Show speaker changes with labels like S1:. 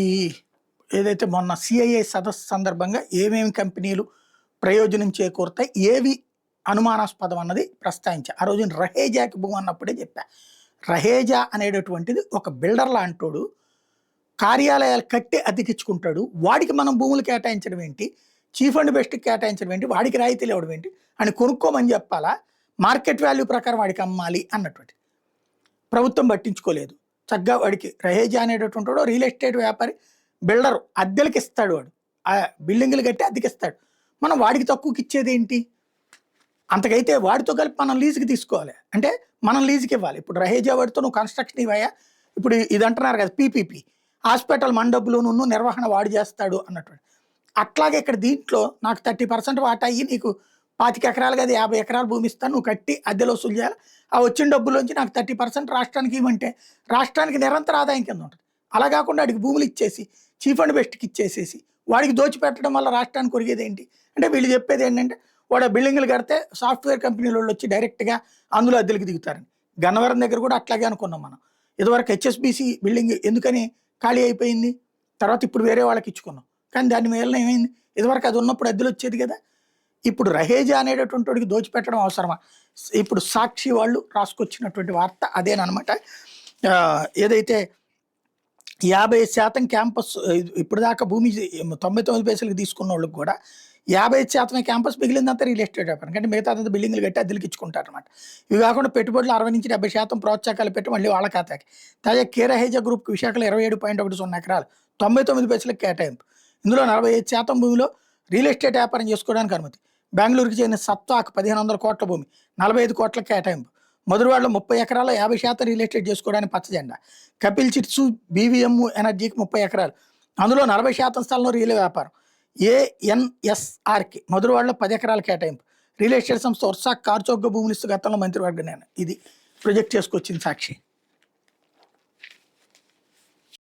S1: ఈ ఏదైతే మొన్న సిఐఏ సదస్సు సందర్భంగా ఏమేమి కంపెనీలు ప్రయోజనం చేకూరుతాయి, ఏవి అనుమానాస్పదం అన్నది ప్రస్తావించా. ఆ రోజున రహేజాకి భూమి అన్నప్పుడే చెప్పా. రహేజా అనేటటువంటిది ఒక బిల్డర్ లాంటోడు, కార్యాలయాలు కట్టి అద్దెకిచ్చుకుంటాడు. వాడికి మనం భూములు కేటాయించడం ఏంటి, చీఫ్ అండ్ బెస్ట్కి కేటాయించడం ఏంటి, వాడికి రాయితీలు ఇవ్వడం ఏంటి అని కొనుక్కోమని చెప్పాలా, మార్కెట్ వాల్యూ ప్రకారం వాడికి అమ్మాలి అన్నటువంటి. ప్రభుత్వం పట్టించుకోలేదు. చక్కగా వాడికి రహేజా అనేటటువంటి వాడు రియల్ ఎస్టేట్ వ్యాపారి, బిల్డరు అద్దెలకి ఇస్తాడు, వాడు ఆ బిల్డింగ్లు కట్టి అద్దెకిస్తాడు. మనం వాడికి తక్కువకి ఇచ్చేది ఏంటి? అంతకైతే వాడితో కలిపి మనం లీజుకి తీసుకోవాలి, అంటే మనం లీజుకి ఇవ్వాలి. ఇప్పుడు రహేజా వాడితో నువ్వు కన్స్ట్రక్షన్ ఇవ్వయా, ఇప్పుడు ఇది అంటున్నారు కదా పీపీపీ, హాస్పిటల్ మన డబ్బులు నిర్వహణ వాడు చేస్తాడు అన్నటువంటి. అట్లాగే ఇక్కడ దీంట్లో నాకు 30% వాటా అయ్యి నీకు 25 ఎకరాలు కదా 50 ఎకరాలు భూమి ఇస్తాను, నువ్వు కట్టి అద్దెలు వసూలు చేయాలి. ఆ వచ్చిన డబ్బులోంచి నాకు 30% రాష్ట్రానికి ఇవ్వమంటే రాష్ట్రానికి నిరంతర ఆదాయం కింద ఉంటుంది. అలా కాకుండా వాడికి భూములు ఇచ్చేసి చీఫ్ అండ్ బెస్ట్కి ఇచ్చేసేసి వాడికి దోచిపెట్టడం వల్ల రాష్ట్రానికి ఒరిగేది ఏంటి అంటే, వీళ్ళు చెప్పేది ఏంటంటే వాడు బిల్డింగ్లు కడితే సాఫ్ట్వేర్ కంపెనీల వాళ్ళు వచ్చి డైరెక్ట్గా అందులో అద్దెలకు దిగుతారని. గన్నవరం దగ్గర కూడా అట్లాగే అనుకున్నాం మనం. ఇదివరకు హెచ్ఎస్బిసి బిల్డింగ్ ఎందుకని ఖాళీ అయిపోయింది, తర్వాత ఇప్పుడు వేరే వాళ్ళకి ఇచ్చుకున్నాం. కానీ దాని మీద ఏమైంది, ఇదివరకు అది ఉన్నప్పుడు అద్దెలు వచ్చేది కదా. ఇప్పుడు రహేజా అనేటటువంటి వాడికి దోచిపెట్టడం అవసరమా? ఇప్పుడు సాక్షి వాళ్ళు రాసుకొచ్చినటువంటి వార్త అదేనమాట. ఏదైతే 50% క్యాంపస్ ఇప్పుడు దాకా భూమి 99 పైసలకి తీసుకున్న వాళ్ళకి కూడా 55% క్యాంపస్, మిగిలిందంతా రియల్ ఎస్టేట్ వ్యాపారం. అంటే మిగతా అంతా బిల్డింగ్లు కట్టి అద్దెలకి ఇచ్చుకుంటారు అనమాట. ఇవి కాకుండా పెట్టుబడులు 60-70% ప్రోత్సాహకాలు పెట్టి మళ్ళీ వాళ్ళ ఖాతాకి. తాజా కే రహేజా గ్రూప్కి విశాఖలో 27.10 ఎకరాలు 99 పైసలకు కేటాయింపు. ఇందులో 45% భూమిలో రియల్ ఎస్టేట్ వ్యాపారం చేసుకోవడానికి అనుమతి. బెంగళూరుకి చెందిన సత్వాక్ 1500 కోట్ల భూమి 45 కోట్ల కేటాయింపు. మధురవాడలో 30 ఎకరాల్లో 50% రియల్ ఎస్టేట్ చేసుకోవడానికి పచ్చజెండా. కపిల్ చిట్సు బీవీఎం ఎనర్జీకి 30 ఎకరాలు, అందులో 40% స్థలంలో రియల్ వ్యాపారం. ఏఎన్ఎస్ఆర్కి మధురవాడలో 10 ఎకరాల కేటాయింపు. రియల్ ఎస్టేట్ సంస్థ వర్సాక్ కార్చౌక్గా భూములు ఇస్తూ గతంలో మంత్రివర్గ నిర్ణయం. ఇది ప్రొజెక్ట్ చేసుకొచ్చింది సాక్షి.